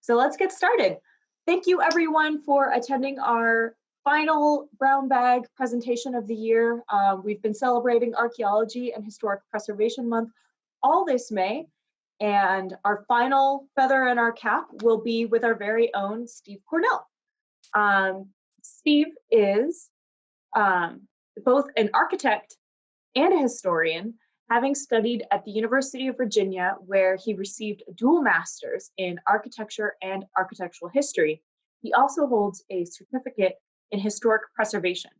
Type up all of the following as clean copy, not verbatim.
So let's get started. Thank you everyone for attending our final brown bag presentation of the year. We've been celebrating Archaeology and Historic Preservation Month all this May, and our final feather in our cap will be with our very own Steve Cornell. Steve is both an architect and a historian, having studied at the University of Virginia, where he received a dual master's in architecture and architectural history. He also holds a certificate in historic preservation.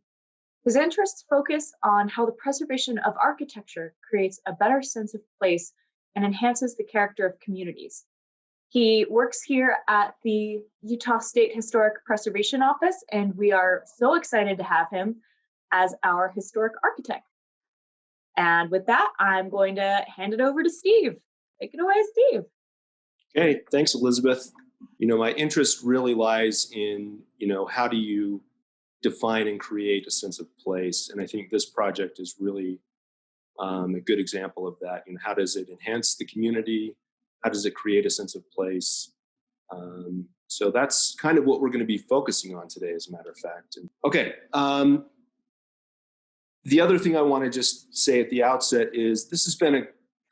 His interests focus on how the preservation of architecture creates a better sense of place and enhances the character of communities. He works here at the Utah State Historic Preservation Office, and we are so excited to have him as our historic architect. And with that, I'm going to hand it over to Steve. Take it away, Steve. Okay, thanks, Elizabeth. My interest really lies in, how do you define and create a sense of place? And I think this project is really a good example of that. How does it enhance the community? How does it create a sense of place? So that's kind of what we're going to be focusing on today, as a matter of fact. Okay. The other thing I want to just say at the outset is this has been a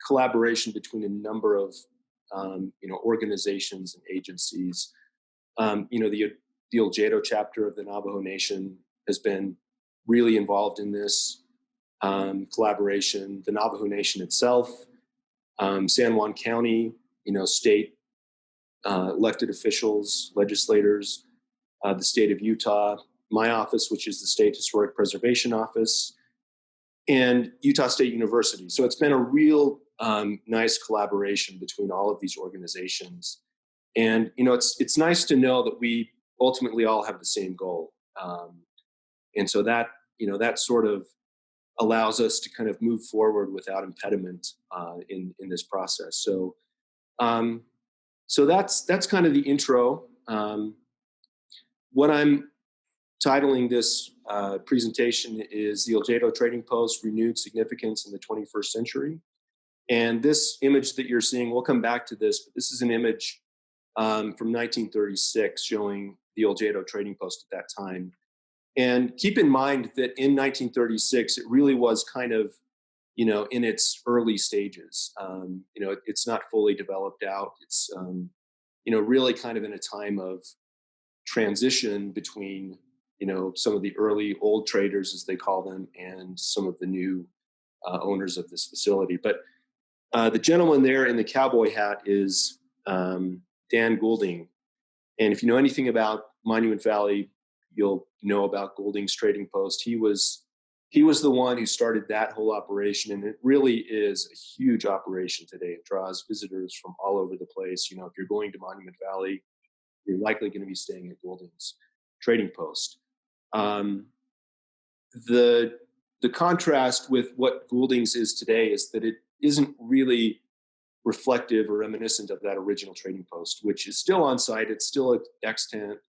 collaboration between a number of, organizations and agencies. The Oljéé'to chapter of the Navajo Nation has been really involved in this collaboration. The Navajo Nation itself, San Juan County, state elected officials, legislators, the state of Utah, my office, which is the State Historic Preservation Office, and Utah State University. So it's been a real nice collaboration between all of these organizations. And, it's nice to know that we ultimately all have the same goal. And so that, that sort of allows us to kind of move forward without impediment in this process. So, so that's kind of the intro. What I'm titling this presentation is the Oljato Trading Post, Renewed Significance in the 21st Century. And this image that you're seeing, we'll come back to this, but this is an image from 1936 showing the Oljato Trading Post at that time. And keep in mind that in 1936, it really was kind of, in its early stages. It's not fully developed out. It's, really kind of in a time of transition between, some of the early old traders, as they call them, and some of the new owners of this facility. But the gentleman there in the cowboy hat is Dan Goulding. And if you know anything about Monument Valley, you'll know about Goulding's Trading Post. He was the one who started that whole operation, and it really is a huge operation today. It draws visitors from all over the place. If you're going to Monument Valley, you're likely going to be staying at Goulding's Trading Post. The contrast with what Goulding's is today is that it isn't really reflective or reminiscent of that original trading post, which is still on site. It's still extant,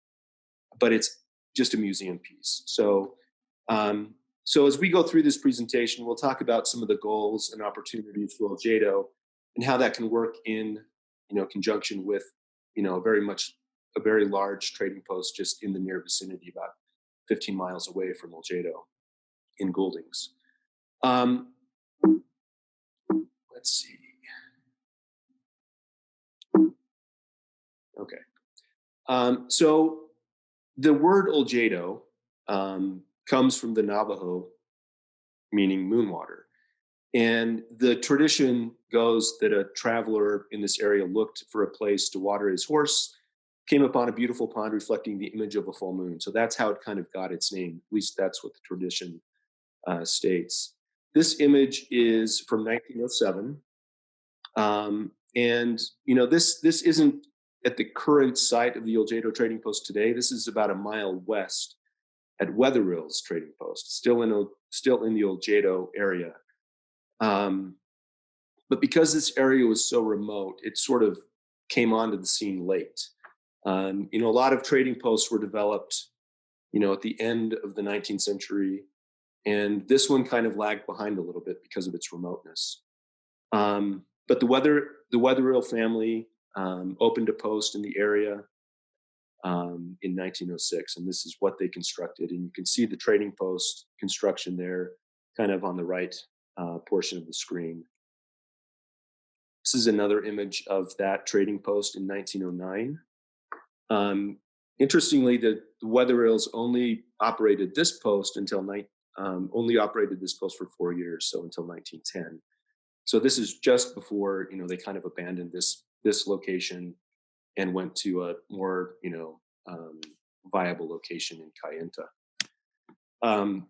but it's just a museum piece. So, so as we go through this presentation, we'll talk about some of the goals and opportunities for Oljato and how that can work in, conjunction with, a very large trading post just in the near vicinity, about 15 miles away from Oljato in Goulding's. Let's see. Okay. So the word Oljato comes from the Navajo, meaning Moonwater. And the tradition goes that a traveler in this area looked for a place to water his horse, came upon a beautiful pond reflecting the image of a full moon. So that's how it kind of got its name. At least that's what the tradition states. This image is from 1907. And, this isn't at the current site of the Oljato Trading Post today. This is about a mile west at WWII's Trading Post, still in the Oljato area. But because this area was so remote, it sort of came onto the scene late. A lot of trading posts were developed, at the end of the 19th century, and this one kind of lagged behind a little bit because of its remoteness. But the WWII family opened a post in the area in 1906, and this is what they constructed. And you can see the trading post construction there, kind of on the right portion of the screen. This is another image of that trading post in 1909. Interestingly, the Weatherill only operated this post for 4 years, so until 1910. So this is just before they kind of abandoned this location and went to a more viable location in Kayenta.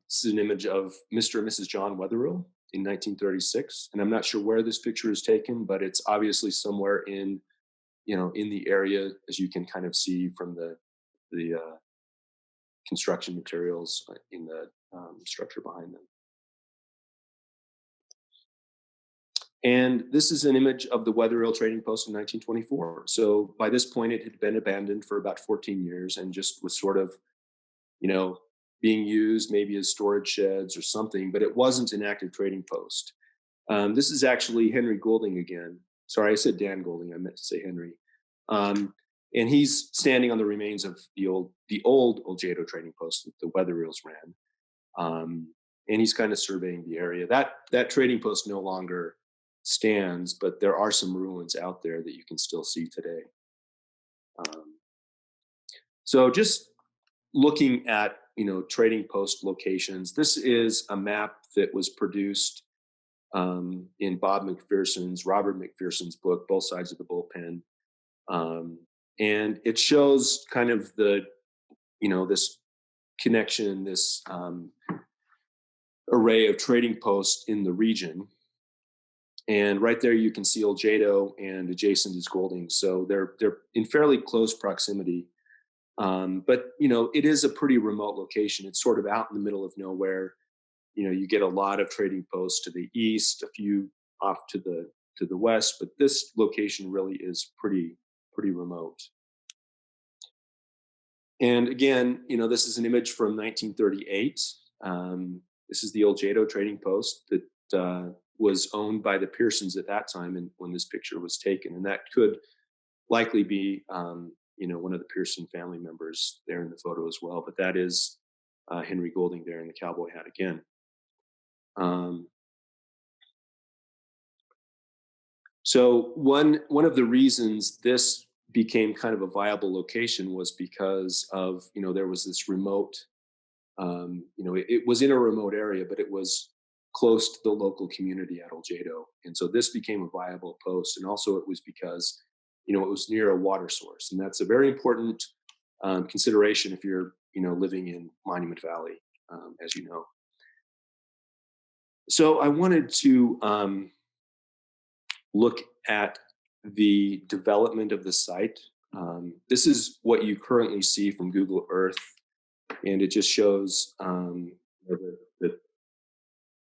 This is an image of Mr. and Mrs. John Weatherill in 1936, and I'm not sure where this picture is taken, but it's obviously somewhere in the area, as you can kind of see from the construction materials in the structure behind them. And this is an image of the Weatherill Trading Post in 1924. So by this point, it had been abandoned for about 14 years and just was sort of, being used maybe as storage sheds or something, but it wasn't an active trading post. This is actually Henry Golding again. Sorry, I said Dan Golding. I meant to say Henry. And he's standing on the remains of the old Oljato Trading Post that the Weatherills ran. And he's kind of surveying the area. That trading post no longer stands, but there are some ruins out there that you can still see today. So just looking at trading post locations, this is a map that was produced in Robert McPherson's book, Both Sides of the Bullpen. And it shows kind of the, this connection, this array of trading posts in the region. And right there, you can see Oljato, and adjacent is Golding. So they're in fairly close proximity. But it is a pretty remote location. It's sort of out in the middle of nowhere. You get a lot of trading posts to the east, a few off to the west, but this location really is pretty remote. And again, this is an image from 1938. This is the Oljato Trading Post that was owned by the Pearsons at that time, and when this picture was taken, and that could likely be one of the Pearson family members there in the photo as well. But that is Henry Golding there in the cowboy hat again. So one of the reasons this became kind of a viable location was because of there was this remote, it was in a remote area, but it was close to the local community at Oljato, and so this became a viable post. And also it was because it was near a water source, and that's a very important consideration if you're living in Monument Valley, as you know. So I wanted to look at the development of the site. This is what you currently see from Google Earth, and it just shows the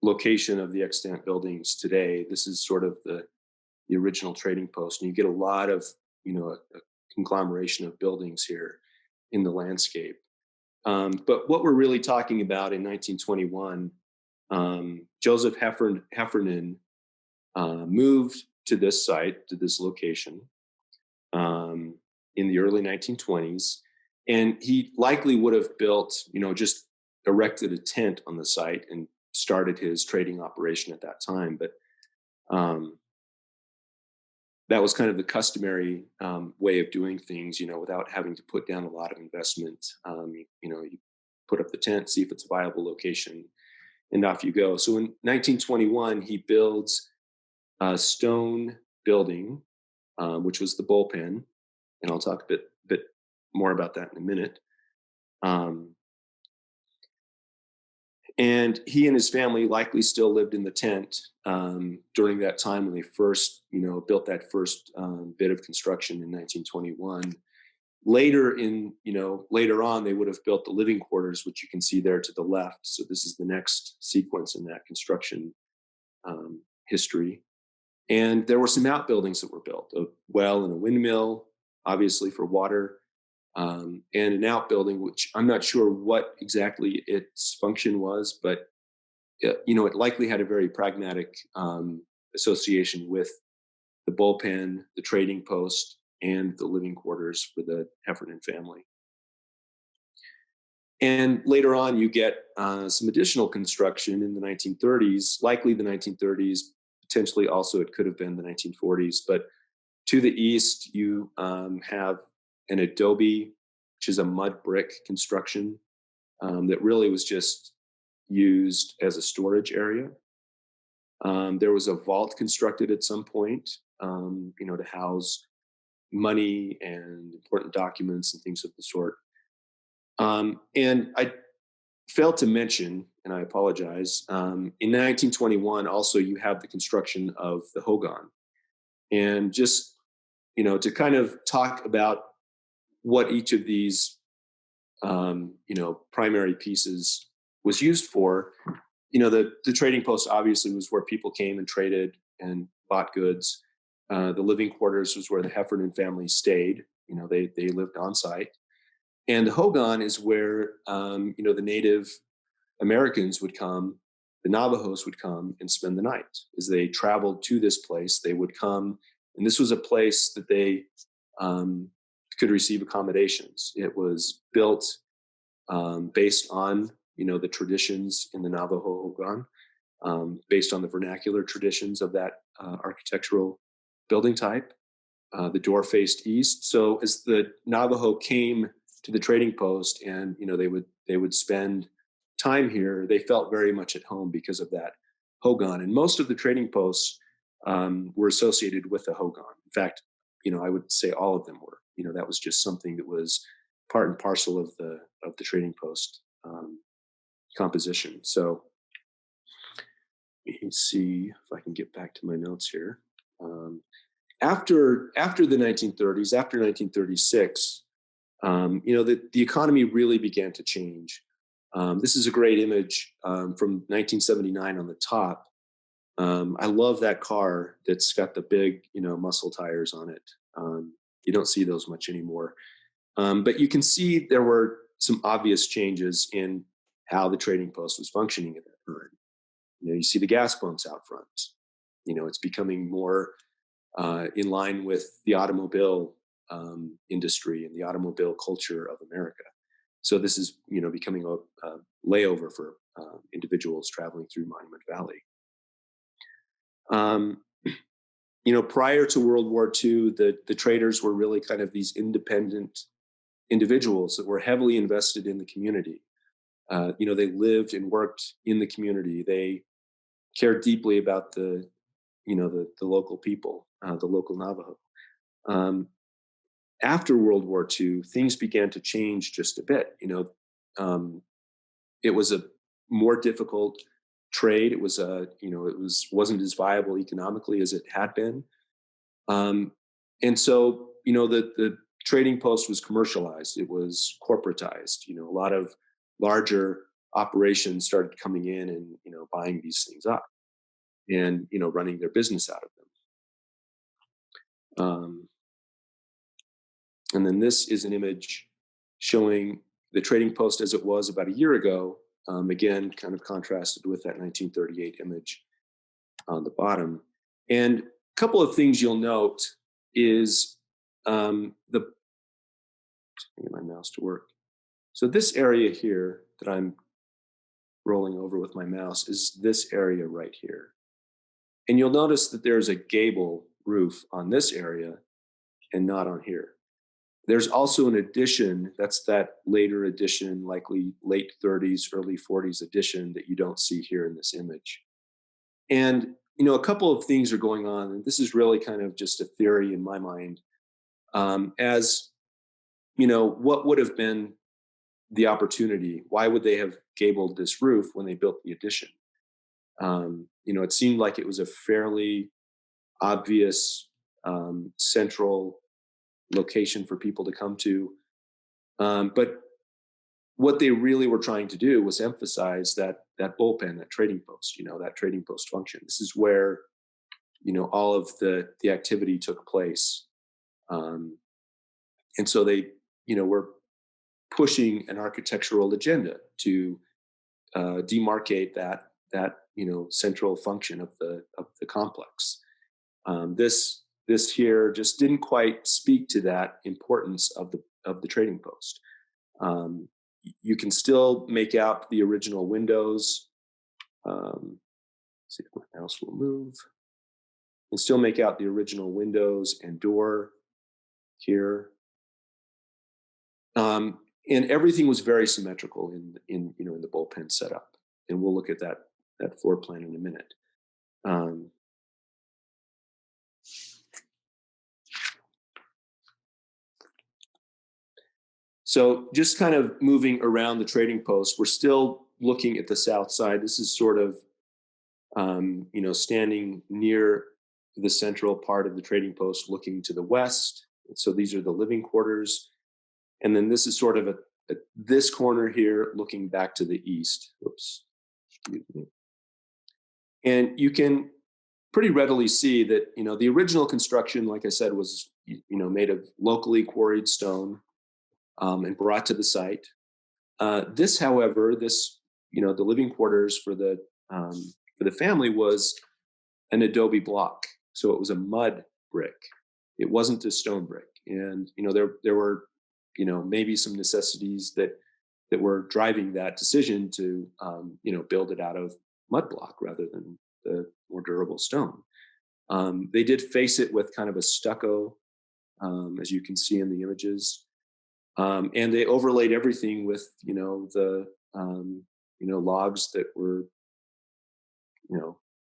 location of the extant buildings today. This is sort of the original trading post, and you get a lot of a conglomeration of buildings here in the landscape. But what we're really talking about in 1921, Joseph Heffernan moved to this site, to this location, in the early 1920s, and he likely would have built, just erected a tent on the site and started his trading operation at that time. But that was kind of the customary way of doing things, without having to put down a lot of investment. You put up the tent, see if it's a viable location, and off you go. So in 1921, he builds a stone building, which was the bullpen, and I'll talk a bit more about that in a minute. And he and his family likely still lived in the tent during that time when they first, built that first bit of construction in 1921. Later on, they would have built the living quarters, which you can see there to the left. So this is the next sequence in that construction history. And there were some outbuildings that were built, a well and a windmill, obviously for water, and an outbuilding, which I'm not sure what exactly its function was, but it likely had a very pragmatic association with the bullpen, the trading post, and the living quarters for the Heffernan family. And later on, you get some additional construction in the 1930s, likely the 1930s, potentially also it could have been the 1940s. But to the east, you have an adobe, which is a mud brick construction that really was just used as a storage area. There was a vault constructed at some point, to house money and important documents and things of the sort. And I failed to mention, and I apologize, in 1921, also you have the construction of the hogan. And just, to kind of talk about what each of these, primary pieces was used for, the trading post obviously was where people came and traded and bought goods. The living quarters was where the Heffernan family stayed. They lived on site. And the hogan is where, the Native Americans would come, the Navajos would come and spend the night. As they traveled to this place, they would come, and this was a place that they could receive accommodations. It was built based on, the traditions in the Navajo hogan, based on the vernacular traditions of that architectural building type. The door faced east. So as the Navajo came to the trading post and they would spend time here, they felt very much at home because of that hogan. And most of the trading posts were associated with the hogan. In fact, I would say all of them were. That was just something that was part and parcel of the trading post composition. So let me see if I can get back to my notes here. After the 1930s, after 1936, the economy really began to change. This is a great image from 1979 on the top. I love that car that's got the big, muscle tires on it. You don't see those much anymore. But you can see there were some obvious changes in how the trading post was functioning at that time. You see the gas pumps out front. It's becoming more in line with the automobile industry and the automobile culture of America. So this is, becoming a layover for individuals traveling through Monument Valley. Prior to World War II, the traders were really kind of these independent individuals that were heavily invested in the community. They lived and worked in the community. They cared deeply about the local people, the local Navajo. After World War II, things began to change just a bit. It was a more difficult trade. It was wasn't as viable economically as it had been. And so, the trading post was commercialized. It was corporatized. A lot of larger operations started coming in and, buying these things up and, running their business out of them. And then this is an image showing the trading post as it was about a year ago, again, kind of contrasted with that 1938 image on the bottom. And a couple of things you'll note is get my mouse to work. So this area here that I'm rolling over with my mouse is this area right here. And you'll notice that there's a gable roof on this area and not on here. There's also an addition, that's that later addition, likely late 30s, early 40s addition that you don't see here in this image. And, a couple of things are going on, and this is really kind of just a theory in my mind, as, what would have been the opportunity? Why would they have gabled this roof when they built the addition? It seemed like it was a fairly obvious central location for people to come to. But what they really were trying to do was emphasize that bullpen, that trading post, that trading post function. This is where, all of the activity took place. And so they, were pushing an architectural agenda to demarcate that central function of the complex. This this here just didn't quite speak to that importance of the trading post. You can still make out the original windows. See if my mouse will move. You can still make out the original windows and door here. And everything was very symmetrical in the bullpen setup. And we'll look at that floor plan in a minute. So just kind of moving around the trading post, we're still looking at the south side. This is sort of, standing near the central part of the trading post, looking to the west. So these are the living quarters. And then this is sort of at this corner here, looking back to the east. Whoops. Excuse me. And you can pretty readily see that, the original construction, like I said, was, made of locally quarried stone and brought to the site. This, however, the living quarters for the family was an adobe block. So it was a mud brick. It wasn't a stone brick. And, there were, maybe some necessities that were driving that decision to, build it out of mud block rather than the more durable stone. They did face it with kind of a stucco, as you can see in the images. And they overlaid everything with, the, logs that were,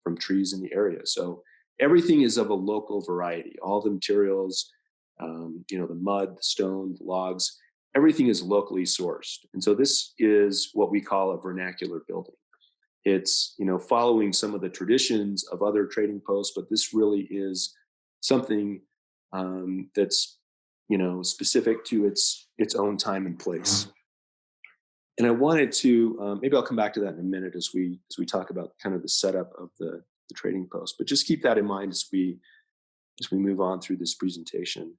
from trees in the area. So everything is of a local variety. All the materials, the mud, the stone, the logs, everything is locally sourced. And so this is what we call a vernacular building. It's, following some of the traditions of other trading posts, but this really is something that's, specific to its own time and place. And I wanted to, maybe I'll come back to that in a minute as we talk about kind of the setup of the trading post, but just keep that in mind as we move on through this presentation.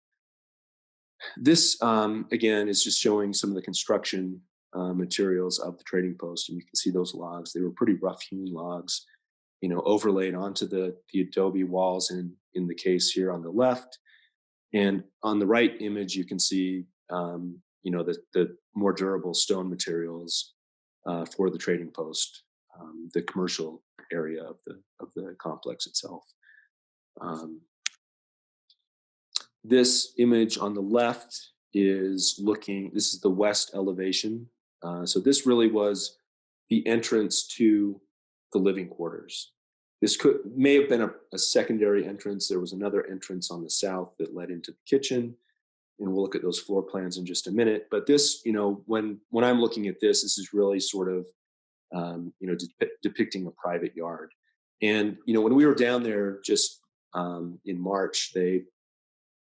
This, again, is just showing some of the construction materials of the trading post, and you can see those logs. They were pretty rough-hewn logs, overlaid onto the adobe walls in the case here on the left. And on the right image, you can see, the more durable stone materials for the trading post, the commercial area of the complex itself. This image on the left is this is the west elevation. So this really was the entrance to the living quarters. This may have been a secondary entrance. There was another entrance on the south that led into the kitchen, and we'll look at those floor plans in just a minute. But this, when I'm looking at this is really sort of, depicting a private yard. And when we were down there just in March,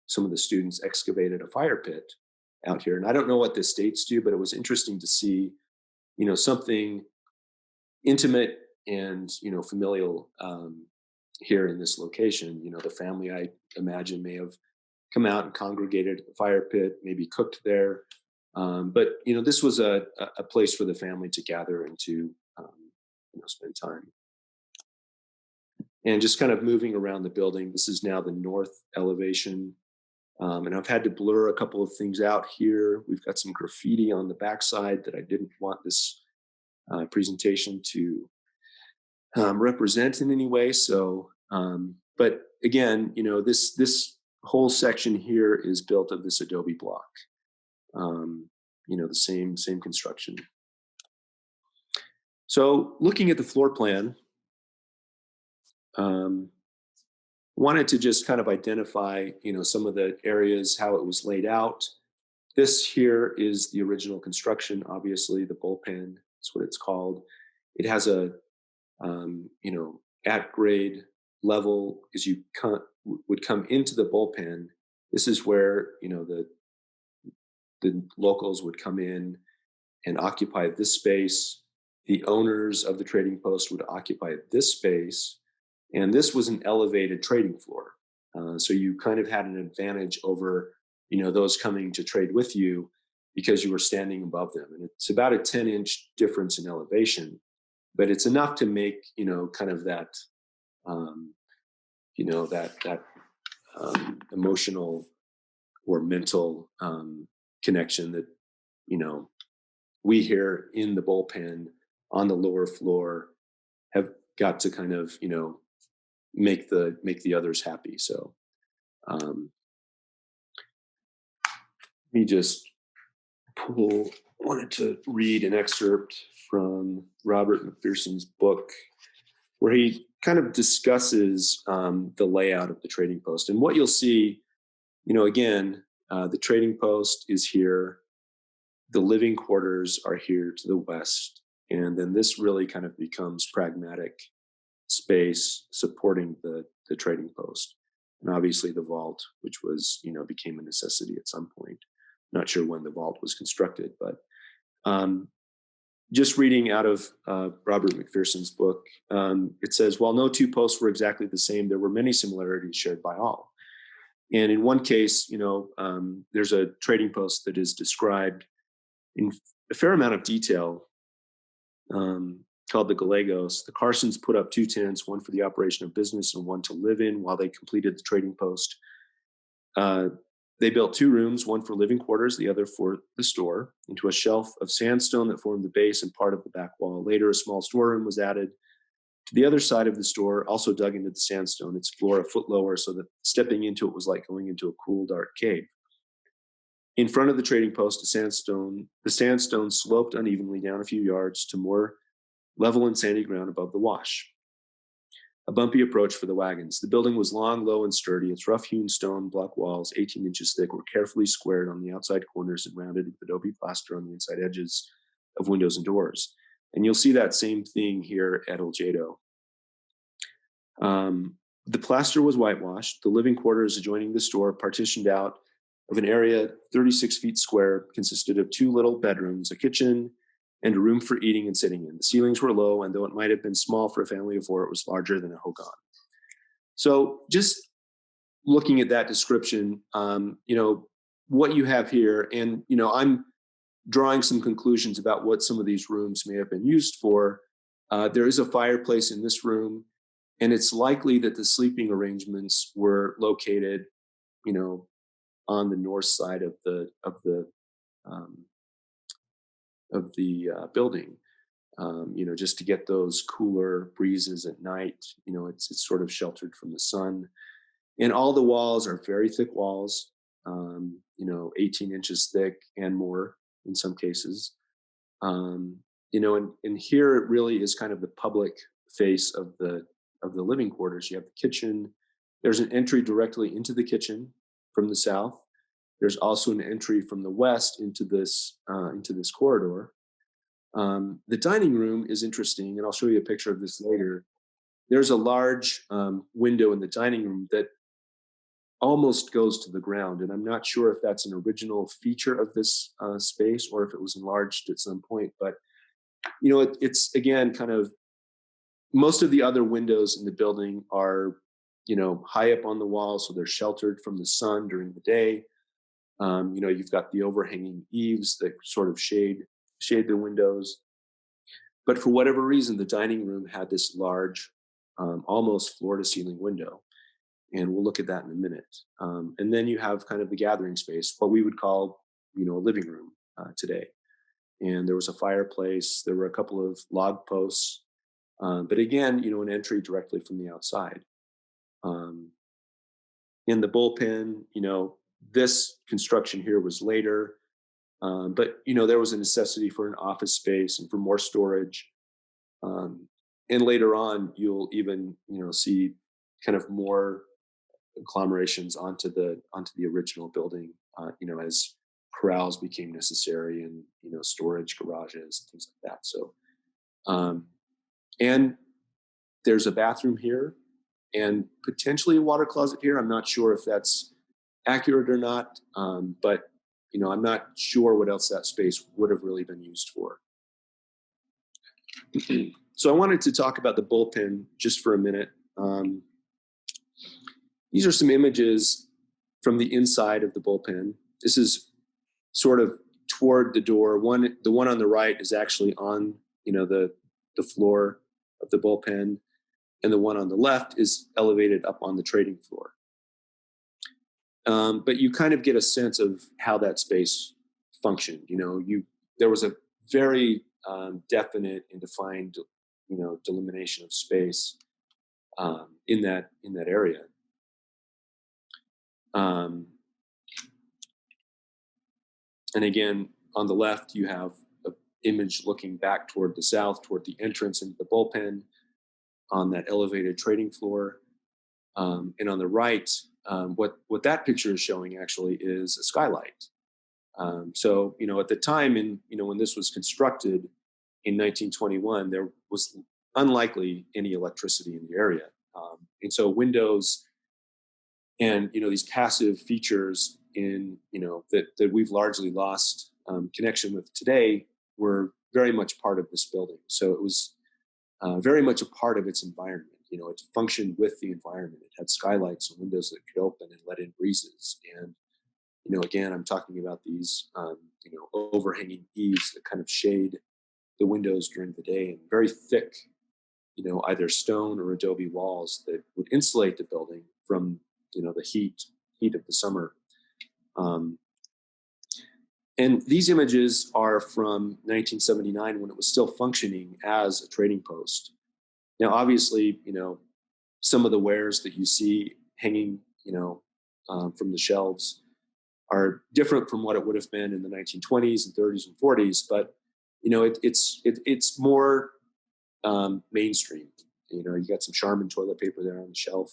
some of the students excavated a fire pit out here, and I don't know what the states do, but it was interesting to see, something intimate and familial here in this location. The family, I imagine, may have come out and congregated at the fire pit, maybe cooked there, but this was a place for the family to gather and to spend time. And just kind of moving around the building, this is now the north elevation, and I've had to blur a couple of things out here. We've got some graffiti on the backside that I didn't want this presentation to represent in any way. So, but again, this whole section here is built of this adobe block. The same construction. So, looking at the floor plan, wanted to just kind of identify, some of the areas, how it was laid out. This here is the original construction, obviously, the bullpen, that's what it's called. It has a at grade level as you would come into the bullpen. This is where the locals would come in and occupy this space. The owners of the trading post would occupy this space, and this was an elevated trading floor. So you kind of had an advantage over those coming to trade with you because you were standing above them, and it's about a 10-inch difference in elevation. But it's enough to make, kind of that, emotional or mental connection that, we here in the bullpen on the lower floor have got to kind of, make the others happy. So let me just wanted to read an excerpt from Robert McPherson's book where he kind of discusses the layout of the trading post. And what you'll see, again, the trading post is here. The living quarters are here to the west. And then this really kind of becomes pragmatic space supporting the trading post. And obviously the vault, which was, became a necessity at some point. Not sure when the vault was constructed, but just reading out of Robert McPherson's book, it says, while no two posts were exactly the same, there were many similarities shared by all. And in one case, there's a trading post that is described in a fair amount of detail, called the Gallegos. The Carsons put up 2 tents, one for the operation of business and one to live in while they completed the trading post. They built 2 rooms, one for living quarters, the other for the store, into a shelf of sandstone that formed the base and part of the back wall. Later, a small storeroom was added to the other side of the store, also dug into the sandstone, its floor a foot lower so that stepping into it was like going into a cool, dark cave. In front of the trading post, the sandstone sloped unevenly down a few yards to more level and sandy ground above the wash. A bumpy approach for the wagons. The building was long, low, and sturdy. Its rough-hewn stone block walls, 18 inches thick, were carefully squared on the outside corners and rounded with adobe plaster on the inside edges of windows and doors. And you'll see that same thing here at Oljato. The plaster was whitewashed. The living quarters adjoining the store, partitioned out of an area 36 feet square, consisted of 2 little bedrooms, a kitchen, and a room for eating and sitting in. The ceilings were low, and though it might have been small for a family of 4, it was larger than a hogan. So just looking at that description, what you have here, and, I'm drawing some conclusions about what some of these rooms may have been used for. There is a fireplace in this room, and it's likely that the sleeping arrangements were located, on the north side of the building, just to get those cooler breezes at night. It's sort of sheltered from the sun. And all the walls are very thick walls, 18 inches thick and more in some cases. And here it really is kind of the public face of the living quarters. You have the kitchen. There's an entry directly into the kitchen from the south. There's also an entry from the west into this corridor. The dining room is interesting, and I'll show you a picture of this later. There's a large window in the dining room that almost goes to the ground, and I'm not sure if that's an original feature of this space or if it was enlarged at some point. But it's again kind of, most of the other windows in the building are high up on the wall, so they're sheltered from the sun during the day. You've got the overhanging eaves that sort of shade the windows. But for whatever reason, the dining room had this large, almost floor to ceiling window. And we'll look at that in a minute. And then you have kind of the gathering space, what we would call, a living room today. And there was a fireplace. There were a couple of log posts. But again, an entry directly from the outside. In the bullpen, this construction here was later. But there was a necessity for an office space and for more storage. And later on, you'll even see kind of more agglomerations onto the original building. As corrals became necessary and storage garages, things like that. So, and there's a bathroom here and potentially a water closet here. I'm not sure if that's accurate or not, but I'm not sure what else that space would have really been used for. So I wanted to talk about the bullpen just for a minute. These are some images from the inside of the bullpen. This is sort of toward the door. The one on the right is actually on, the floor of the bullpen, and the one on the left is elevated up on the trading floor. But you kind of get a sense of how that space functioned. There was a very definite and defined, delimitation of space in that area. And again, on the left, you have an image looking back toward the south, toward the entrance into the bullpen on that elevated trading floor. And on the right, what that picture is showing actually is a skylight. So, at the time, when this was constructed in 1921, there was unlikely any electricity in the area. And so windows and, these passive features that we've largely lost connection with today were very much part of this building. So it was very much a part of its environment. It functioned with the environment. It had skylights and windows that could open and let in breezes. And, again, I'm talking about these, overhanging eaves that kind of shade the windows during the day, and very thick, either stone or adobe walls that would insulate the building from, the heat of the summer. And these images are from 1979, when it was still functioning as a trading post. Now, obviously, some of the wares that you see hanging, from the shelves are different from what it would have been in the 1920s and 30s and 40s, but it's more mainstream. You got some Charmin toilet paper there on the shelf,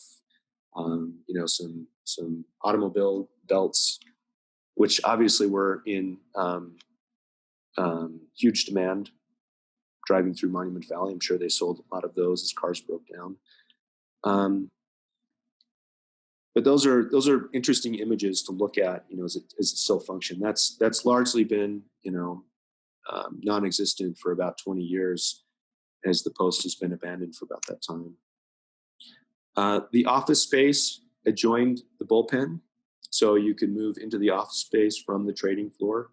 some automobile belts, which obviously were in huge demand driving through Monument Valley. I'm sure they sold a lot of those as cars broke down. But those are interesting images to look at, as it still function. That's largely been, non-existent for about 20 years, as the post has been abandoned for about that time. The office space adjoined the bullpen, so you can move into the office space from the trading floor.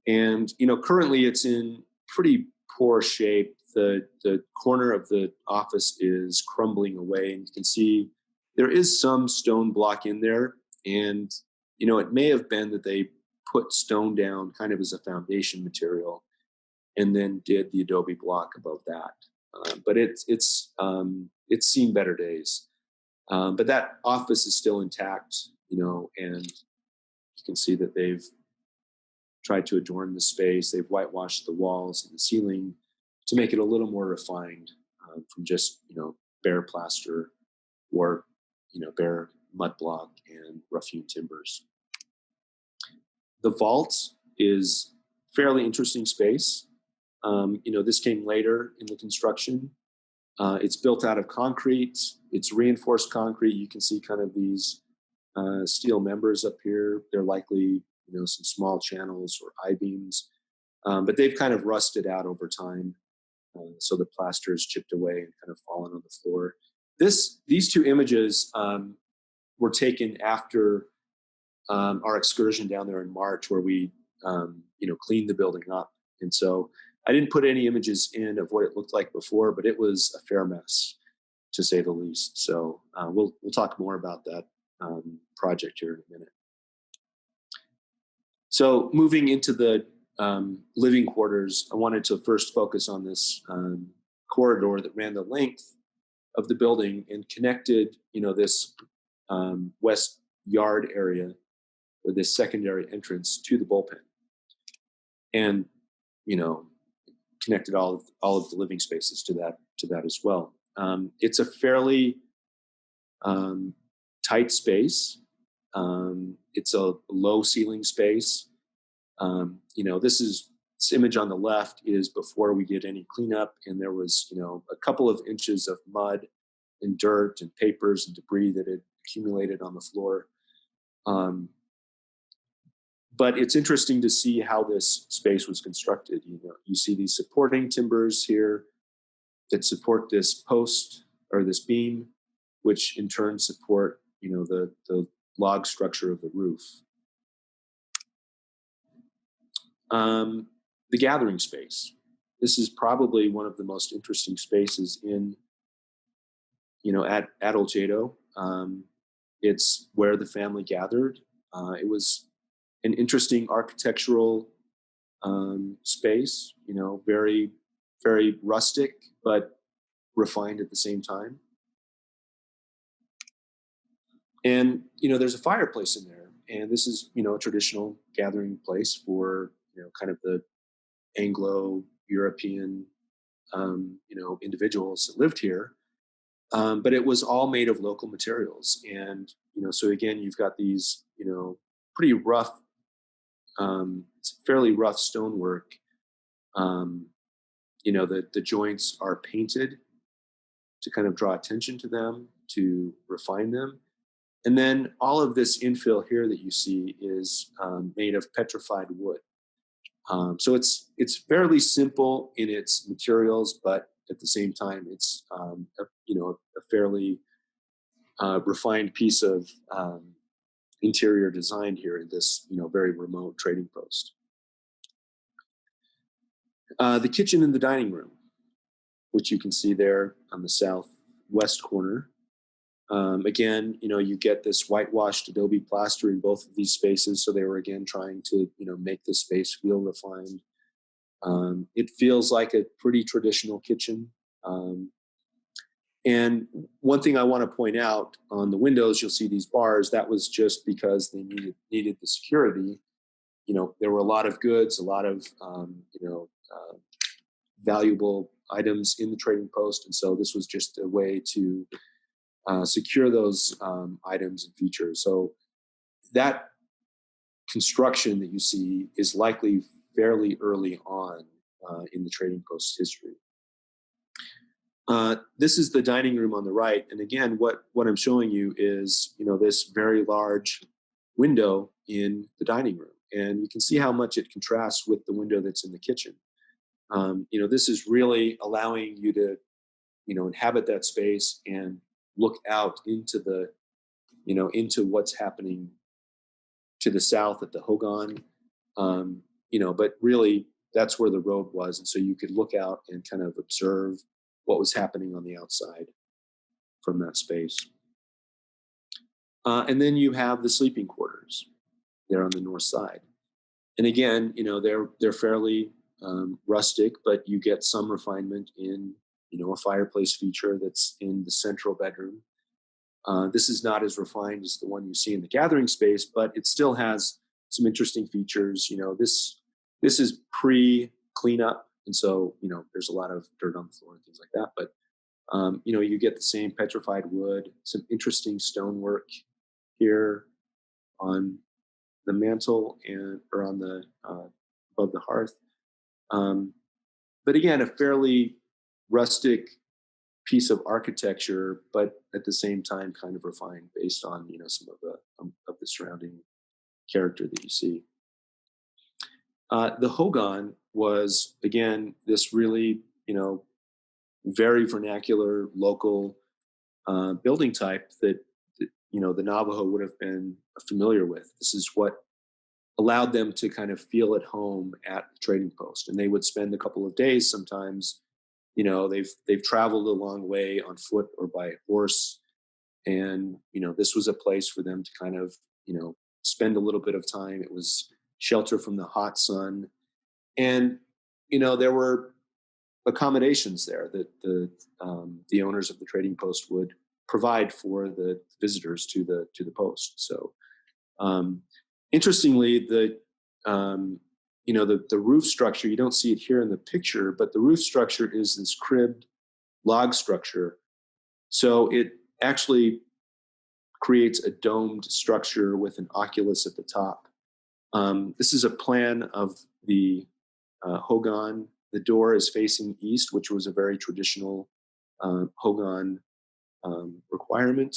And, currently it's in pretty poor shape. The corner of the office is crumbling away, and you can see there is some stone block in there. And, it may have been that they put stone down kind of as a foundation material and then did the adobe block above that. But it's seen better days. But that office is still intact, and you can see that they've tried to adorn the space. They've whitewashed the walls and the ceiling to make it a little more refined from just, bare plaster or, bare mud block and rough-hewn timbers. The vault is fairly interesting space. This came later in the construction. It's built out of concrete. It's reinforced concrete. You can see kind of these steel members up here. They're likely, some small channels or I-beams, but they've kind of rusted out over time. So the plaster is chipped away and kind of fallen on the floor. These two images were taken after our excursion down there in March, where we, cleaned the building up. And so I didn't put any images in of what it looked like before, but it was a fair mess, to say the least. So we'll talk more about that project here in a minute. So moving into the living quarters, I wanted to first focus on this corridor that ran the length of the building and connected, this west yard area, or this secondary entrance, to the bullpen, and connected all of the living spaces to that as well. It's a fairly tight space. It's a low ceiling space. This image on the left is before we did any cleanup, and there was, a couple of inches of mud and dirt and papers and debris that had accumulated on the floor. But it's interesting to see how this space was constructed. You see these supporting timbers here that support this post or this beam, which in turn support, the log structure of the roof. The gathering space. This is probably one of the most interesting spaces at Oljato. It's where the family gathered. It was an interesting architectural space, very, very rustic, but refined at the same time. And, there's a fireplace in there. And this is, a traditional gathering place for, kind of the Anglo-European, individuals that lived here. But it was all made of local materials. And, so again, you've got these, pretty rough, it's fairly rough stonework. The joints are painted to kind of draw attention to them, to refine them. And then all of this infill here that you see is made of petrified wood. So it's fairly simple in its materials, but at the same time, it's a fairly refined piece of interior design here in this very remote trading post. The kitchen and the dining room, which you can see there on the southwest corner. Again, you get this whitewashed adobe plaster in both of these spaces. So they were again trying to, make this space feel refined. It feels like a pretty traditional kitchen. And one thing I want to point out, on the windows, you'll see these bars. That was just because they needed the security. There were a lot of goods, a lot of, valuable items in the trading post. And so this was just a way to secure those items and features. So that construction that you see is likely fairly early on in the trading post history. This is the dining room on the right. And again, what I'm showing you is, this very large window in the dining room. And you can see how much it contrasts with the window that's in the kitchen. This is really allowing you to, inhabit that space and look out into the, into what's happening to the south at the Hogan. But really that's where the road was. And so you could look out and kind of observe what was happening on the outside from that space. And then you have the sleeping quarters there on the north side. And again, they're fairly rustic, but you get some refinement in, a fireplace feature that's in the central bedroom. This is not as refined as the one you see in the gathering space, but it still has some interesting features. This is pre-cleanup, and so there's a lot of dirt on the floor and things like that. But you get the same petrified wood, some interesting stonework here on the mantle or on the above the hearth. But again, a fairly rustic piece of architecture, but at the same time kind of refined based on some of the surrounding character that you see. The Hogan was again this really very vernacular local building type that the Navajo would have been familiar with. This is what allowed them to kind of feel at home at the trading post, and they would spend a couple of days sometimes. They've traveled a long way on foot or by horse, and this was a place for them to kind of spend a little bit of time. It was shelter from the hot sun, and there were accommodations there that the owners of the trading post would provide for the visitors to the post. So interestingly, the roof structure, you don't see it here in the picture, but the roof structure is this cribbed log structure. So it actually creates a domed structure with an oculus at the top. This is a plan of the Hogan. The door is facing east, which was a very traditional Hogan requirement,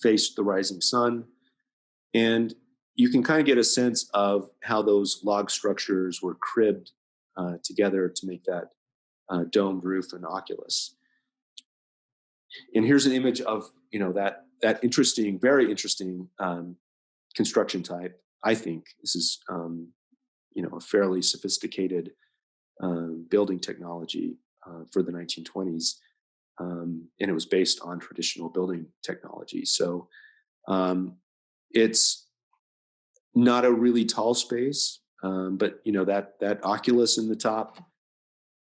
faced the rising sun. And you can kind of get a sense of how those log structures were cribbed together to make that domed roof and oculus. And here's an image of that interesting, very interesting construction type. I think this is a fairly sophisticated building technology for the 1920s, and it was based on traditional building technology. So It's not a really tall space, but that oculus in the top,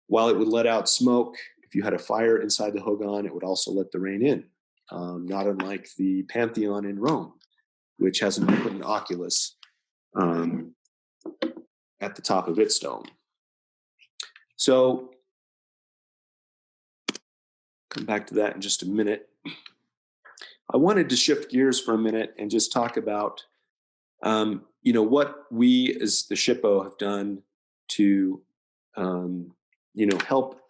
while it would let out smoke, if you had a fire inside the hogan, it would also let the rain in. Not unlike the Pantheon in Rome, which has an open oculus at the top of its dome. So, come back to that in just a minute. I wanted to shift gears for a minute and just talk about, what we as the Shippo have done to, help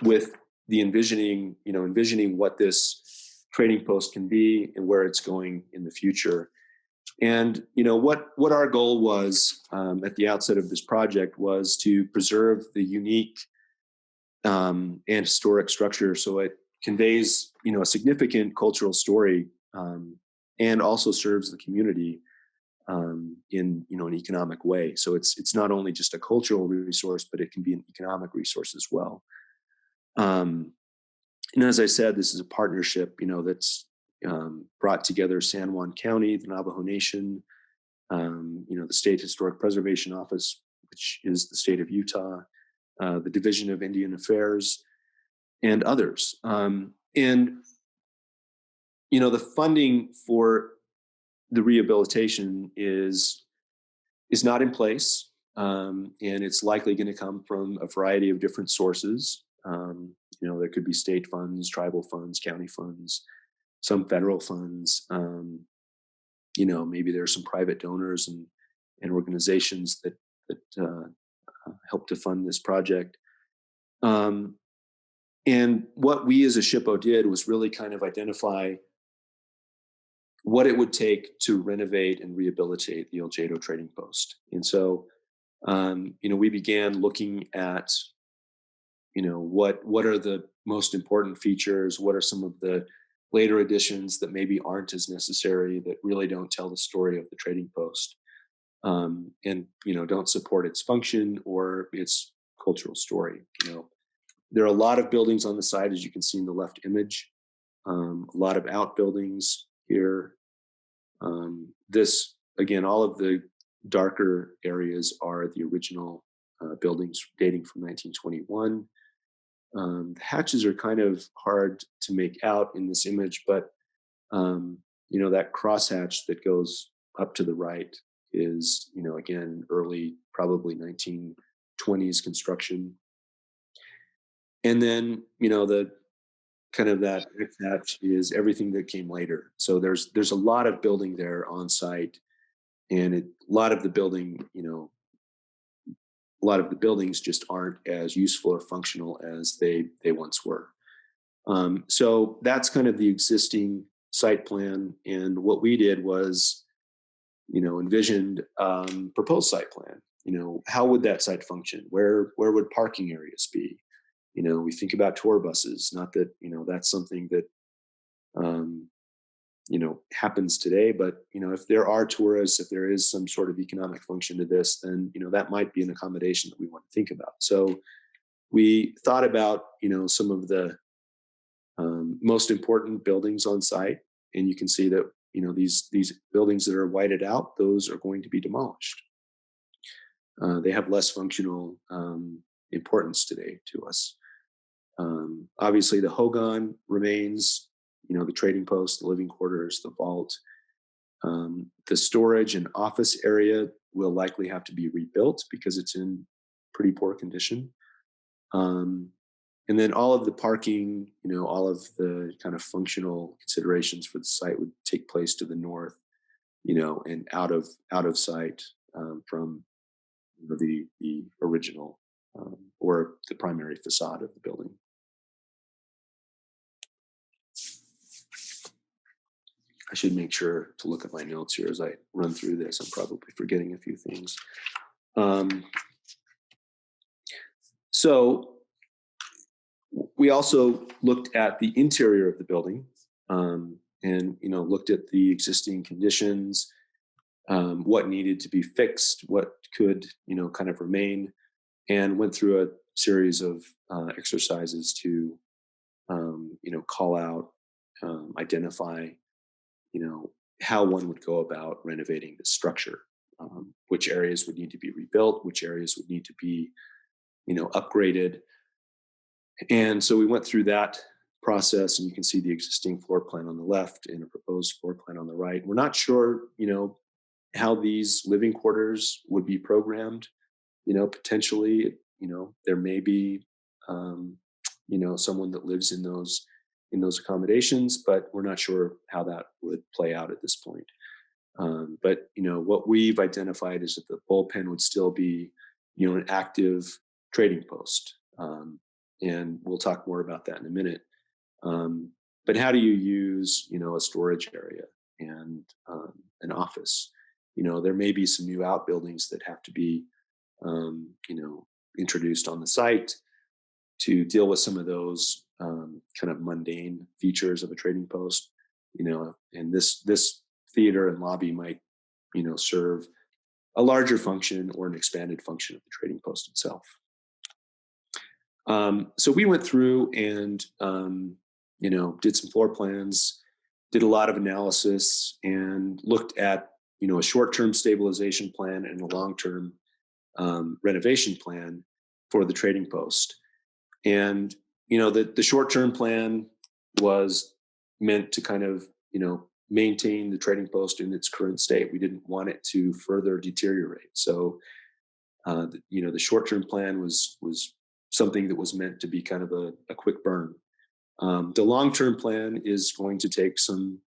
with the envisioning what this trading post can be and where it's going in the future. And what our goal was at the outset of this project was to preserve the unique and historic structure, so it conveys a significant cultural story, and also serves the community in an economic way. So it's not only just a cultural resource, but it can be an economic resource as well. And as I said, this is a partnership that's brought together San Juan County, the Navajo Nation, the State Historic Preservation Office, which is the state of Utah, the Division of Indian Affairs, and others. And the funding for the rehabilitation is not in place, and it's likely going to come from a variety of different sources. There could be state funds, tribal funds, county funds, some federal funds. Maybe there are some private donors and organizations that help to fund this project. And what we as a Shippo did was really kind of identify what it would take to renovate and rehabilitate the Oljato Trading Post. And so, we began looking at, what are the most important features? What are some of the later additions that maybe aren't as necessary, that really don't tell the story of the trading post, and don't support its function or its cultural story. There are a lot of buildings on the side, as you can see in the left image. A lot of outbuildings here. This, again, all of the darker areas are the original buildings dating from 1921. The hatches are kind of hard to make out in this image, but that crosshatch that goes up to the right is, again, early, probably 1920s construction. And then, the kind of that hatch is everything that came later. So there's a lot of building there on site, and a lot of the buildings just aren't as useful or functional as they once were. So that's kind of the existing site plan. And what we did was, envisioned proposed site plan. How would that site function? Where would parking areas be? We think about tour buses. Not that that's something that happens today, but if there are tourists, if there is some sort of economic function to this, then that might be an accommodation that we want to think about. So we thought about some of the most important buildings on site, and you can see that these buildings that are whited out, those are going to be demolished. They have less functional importance today to us. Obviously, the hogan remains. The trading post, the living quarters, the vault. The storage and office area will likely have to be rebuilt because it's in pretty poor condition. And then all of the parking, all of the kind of functional considerations for the site would take place to the north, and out of sight from the original or the primary facade of the building. I should make sure to look at my notes here as I run through this. I'm probably forgetting a few things. So we also looked at the interior of the building, and looked at the existing conditions, what needed to be fixed, what could kind of remain, and went through a series of exercises to call out, identify how one would go about renovating the structure, which areas would need to be rebuilt, which areas would need to be, upgraded. And so we went through that process, and you can see the existing floor plan on the left and a proposed floor plan on the right. We're not sure, how these living quarters would be programmed. Potentially, there may be, someone that lives in those accommodations, but we're not sure how that would play out at this point. But what we've identified is that the bullpen would still be, an active trading post, and we'll talk more about that in a minute. But how do you use, a storage area and an office? There may be some new outbuildings that have to be, introduced on the site to deal with some of those kind of mundane features of a trading post. And this theater and lobby might, serve a larger function or an expanded function of the trading post itself. So we went through and, did some floor plans, did a lot of analysis, and looked at, a short-term stabilization plan and a long-term renovation plan for the trading post. And, the short-term plan was meant to kind of, maintain the trading post in its current state. We didn't want it to further deteriorate. So, the short-term plan was something that was meant to be kind of a quick burn. The long-term plan is going to take some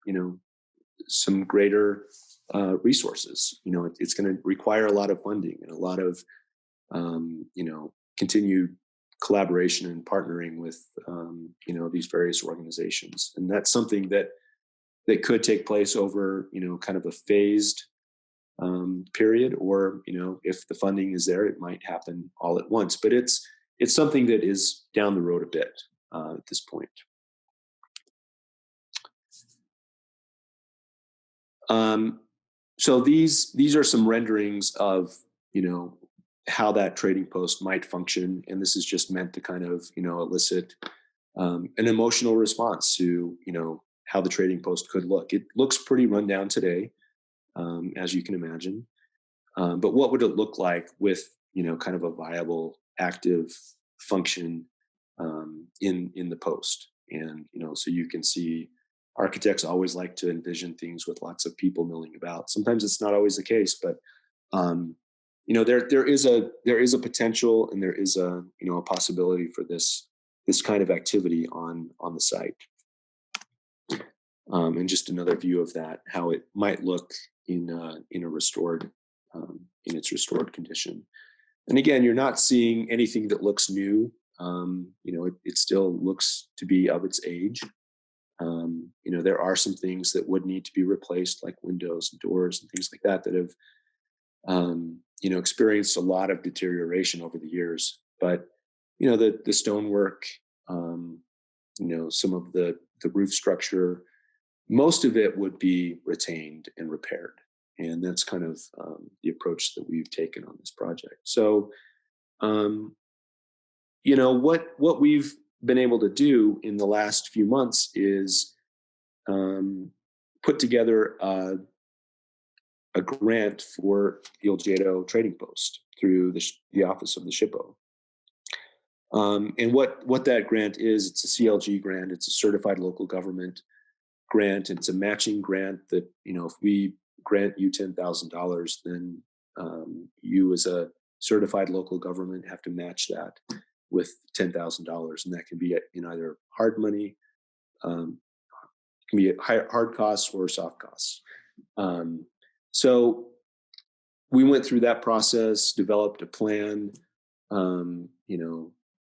greater resources. It's going to require a lot of funding and a lot of, continued collaboration and partnering with, these various organizations. And that's something that could take place over, kind of a phased period, or, if the funding is there, it might happen all at once. But it's something that is down the road a bit at this point. So these are some renderings of, how that trading post might function. And this is just meant to kind of, elicit an emotional response to, how the trading post could look. It looks pretty run down today, as you can imagine. But what would it look like with, kind of a viable, active function in the post? And, so you can see architects always like to envision things with lots of people milling about. Sometimes it's not always the case, but there is a potential, and there is a possibility for this kind of activity on the site. And just another view of that, how it might look in a restored, in its restored condition. And again, you're not seeing anything that looks new. It still looks to be of its age. There are some things that would need to be replaced, like windows and doors and things like that have, experienced a lot of deterioration over the years. But, the stonework, some of the roof structure, most of it would be retained and repaired. And that's kind of the approach that we've taken on this project. So, what we've been able to do in the last few months is put together a grant for the Oljato Trading Post through the office of the Shippo. And what that grant is, it's a CLG grant. It's a certified local government grant. It's a matching grant that, if we grant you $10,000, then you as a certified local government have to match that with $10,000. And that can be in either hard money, can be hard costs or soft costs. So we went through that process, developed a plan,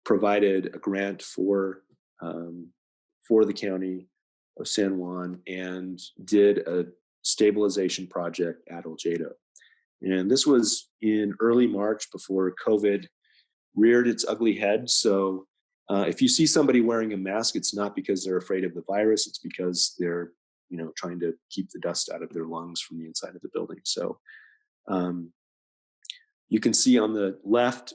provided a grant for the county of San Juan, and did a stabilization project at Oljato. And this was in early March, before COVID reared its ugly head. So if you see somebody wearing a mask, it's not because they're afraid of the virus. It's because they're, trying to keep the dust out of their lungs from the inside of the building. So you can see on the left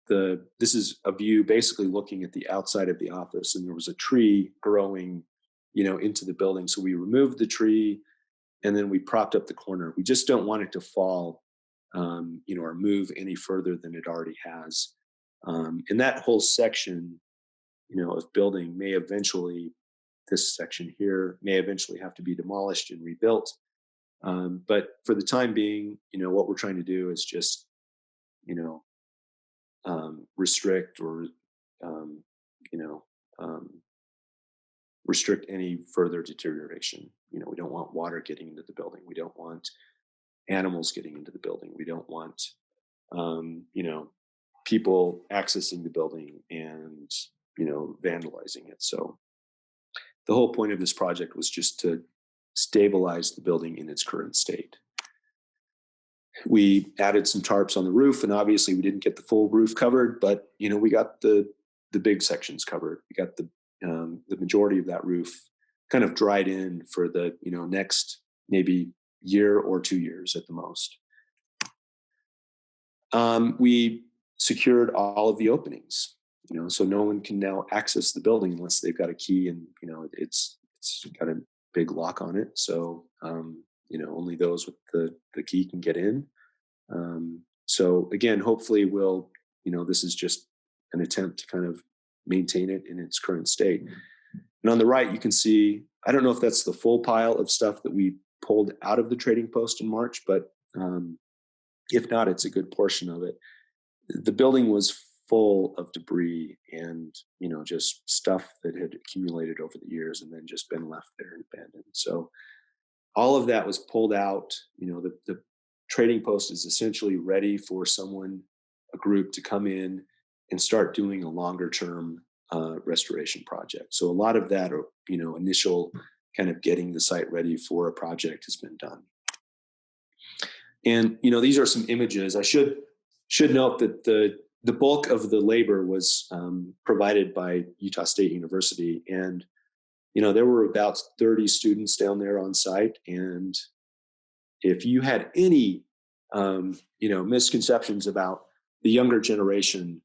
this is a view basically looking at the outside of the office, and there was a tree growing, into the building. So we removed the tree, and then we propped up the corner. We just don't want it to fall, or move any further than it already has. And that whole section, of building may eventually, this section here may eventually have to be demolished and rebuilt. But for the time being, what we're trying to do is just, restrict or, you know, um, restrict any further deterioration. We don't want water getting into the building. We don't want animals getting into the building. We don't want, people accessing the building and, vandalizing it. So the whole point of this project was just to stabilize the building in its current state. We added some tarps on the roof, and obviously we didn't get the full roof covered, but we got the big sections covered. We got the majority of that roof kind of dried in for the next maybe year or 2 years at the most. We secured all of the openings, so no one can now access the building unless they've got a key, and it's got a big lock on it. So only those with the key can get in. So again, hopefully this is just an attempt to kind of maintain it in its current state. And on the right, you can see, I don't know if that's the full pile of stuff that we pulled out of the trading post in March, but if not, it's a good portion of it. The building was full of debris and, just stuff that had accumulated over the years and then just been left there and abandoned. So all of that was pulled out. The trading post is essentially ready for a group to come in and start doing a longer term restoration project. So a lot of that, initial kind of getting the site ready for a project has been done. And, these are some images. I should note that the bulk of the labor was provided by Utah State University. And, there were about 30 students down there on site. And if you had any, misconceptions about the younger generation,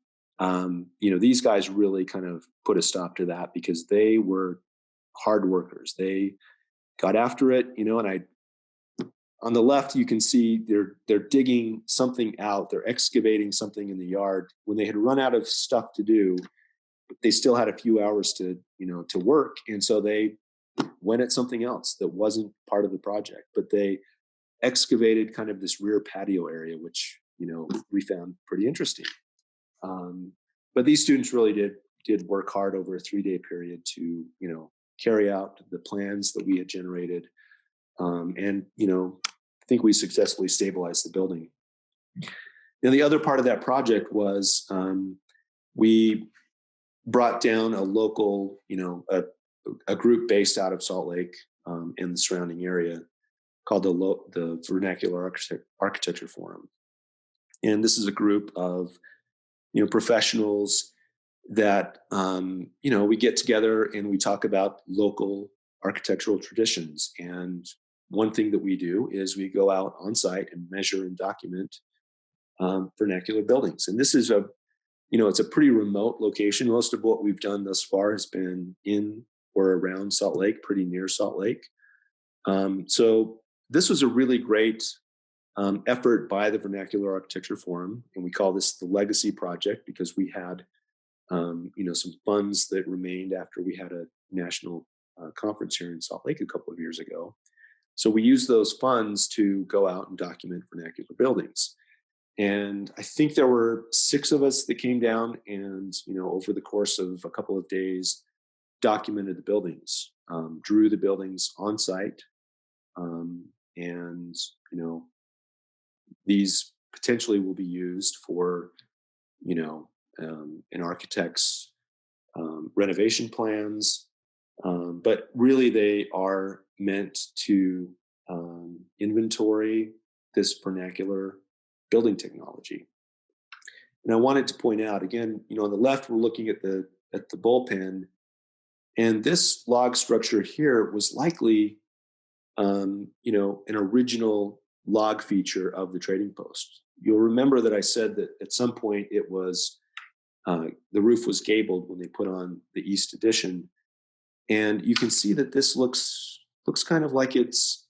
these guys really kind of put a stop to that because they were hard workers. They got after it, and on the left, you can see they're digging something out. They're excavating something in the yard. When they had run out of stuff to do, they still had a few hours to work. And so they went at something else that wasn't part of the project, but they excavated kind of this rear patio area, which, we found pretty interesting. But these students really did work hard over a 3-day period to, carry out the plans that we had generated. And, I think we successfully stabilized the building. Now, the other part of that project was we brought down a local, a group based out of Salt Lake and the surrounding area called the Vernacular Architecture Forum. And this is a group of, professionals that, we get together and we talk about local architectural traditions. And one thing that we do is we go out on site and measure and document vernacular buildings. And this is it's a pretty remote location. Most of what we've done thus far has been in or around Salt Lake, pretty near Salt Lake. So this was a really great effort by the Vernacular Architecture Forum. And we call this the Legacy Project because we had, some funds that remained after we had a national conference here in Salt Lake a couple of years ago. So we used those funds to go out and document vernacular buildings. And I think there were 6 of us that came down and, over the course of a couple of days, documented the buildings, drew the buildings on site. And, these potentially will be used for, an architect's renovation plans. But really they are meant to inventory this vernacular building technology. And I wanted to point out again, on the left, we're looking at the bullpen, and this log structure here was likely, an original log feature of the trading post. You'll remember that I said that at some point it was, the roof was gabled when they put on the East Addition. And you can see that this looks kind of like it's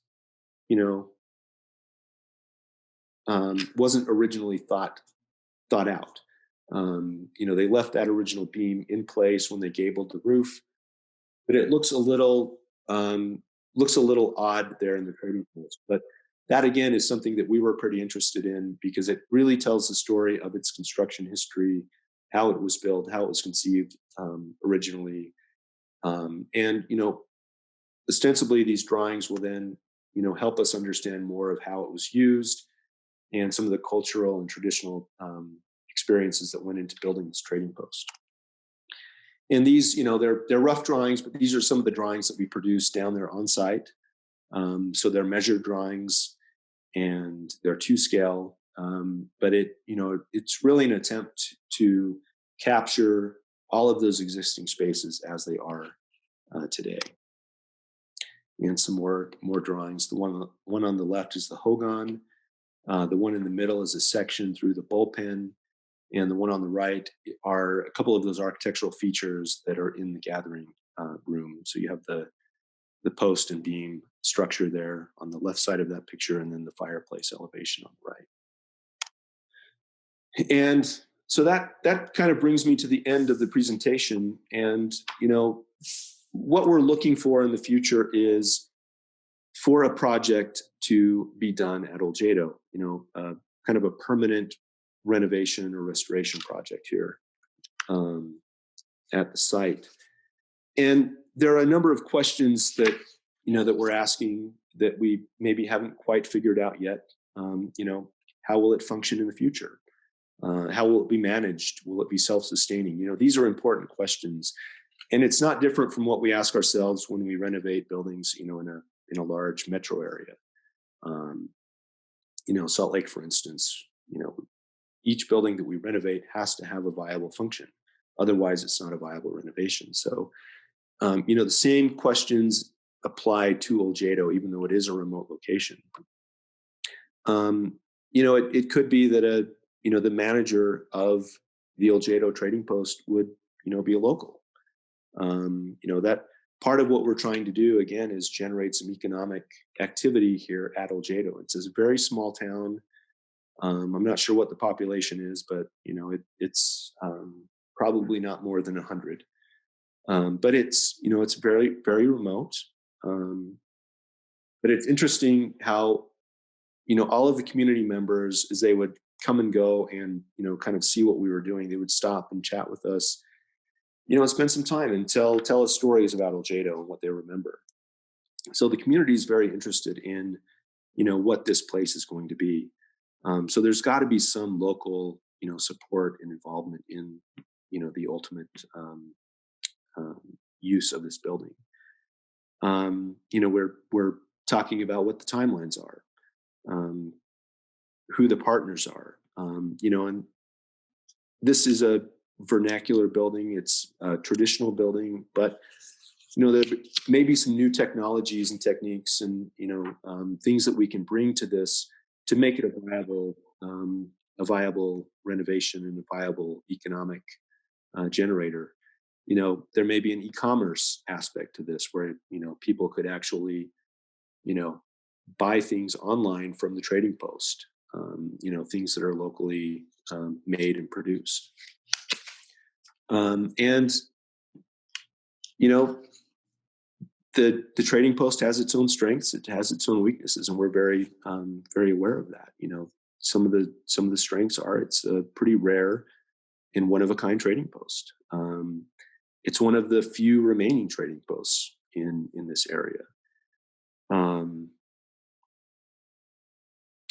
wasn't originally thought out. They left that original beam in place when they gabled the roof, but it looks a little odd there in the trading post. But that again is something that we were pretty interested in because it really tells the story of its construction history, how it was built, how it was conceived originally, and ostensibly these drawings will then help us understand more of how it was used and some of the cultural and traditional experiences that went into building this trading post. And these, they're rough drawings, but these are some of the drawings that we produced down there on site. So they're measured drawings and they're to scale, but it's really an attempt to capture all of those existing spaces as they are today. And some more drawings. The one on the left is the hogan. The one in the middle is a section through the bullpen. And the one on the right are a couple of those architectural features that are in the gathering room. So you have the post and beam structure there on the left side of that picture, and then the fireplace elevation on the right. And so that kind of brings me to the end of the presentation. And what we're looking for in the future is for a project to be done at Oljéé'to, kind of a permanent renovation or restoration project here at the site. And there are a number of questions that that we're asking that we maybe haven't quite figured out yet. How will it function in the future? How will it be managed? Will it be self-sustaining? These are important questions, and it's not different from what we ask ourselves when we renovate buildings, in a large metro area. Salt Lake, for instance, each building that we renovate has to have a viable function. Otherwise, it's not a viable renovation. So, the same questions apply to Oljéé'to, even though it is a remote location. It could be that the manager of the Oljato Trading Post would, be a local. That part of what we're trying to do again is generate some economic activity here at Oljato. It's a very small town. I'm not sure what the population is, but it's probably not more than 100. But it's it's very, very remote. But it's interesting how all of the community members, as they would come and go and kind of see what we were doing, they would stop and chat with us, and spend some time and tell us stories about Oljato and what they remember. So the community is very interested in what this place is going to be. So there's got to be some local support and involvement in the ultimate use of this building. We're talking about what the timelines are, who the partners are, and this is a vernacular building. It's a traditional building, but there may be some new technologies and techniques and things that we can bring to this to make it a viable renovation and a viable economic generator. There may be an e-commerce aspect to this where people could actually buy things online from the trading post, things that are locally made and produced. And the trading post has its own strengths, it has its own weaknesses, and we're very very aware of that. Some of the strengths are it's a pretty rare and one of a kind trading post. It's one of the few remaining trading posts in this area.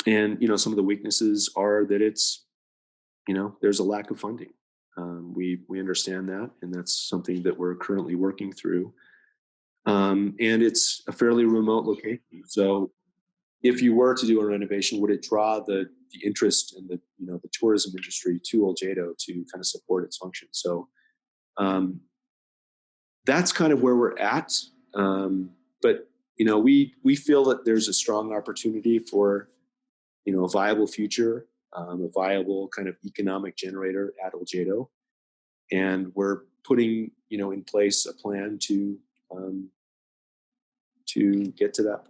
And some of the weaknesses are that it's there's a lack of funding. We understand that, and that's something that we're currently working through. And it's a fairly remote location. So if you were to do a renovation, would it draw the interest in the the tourism industry to Oljato to kind of support its function? So that's kind of where we're at. But we feel that there's a strong opportunity for a viable future, a viable kind of economic generator at Oljato, and we're putting in place a plan to get to that point.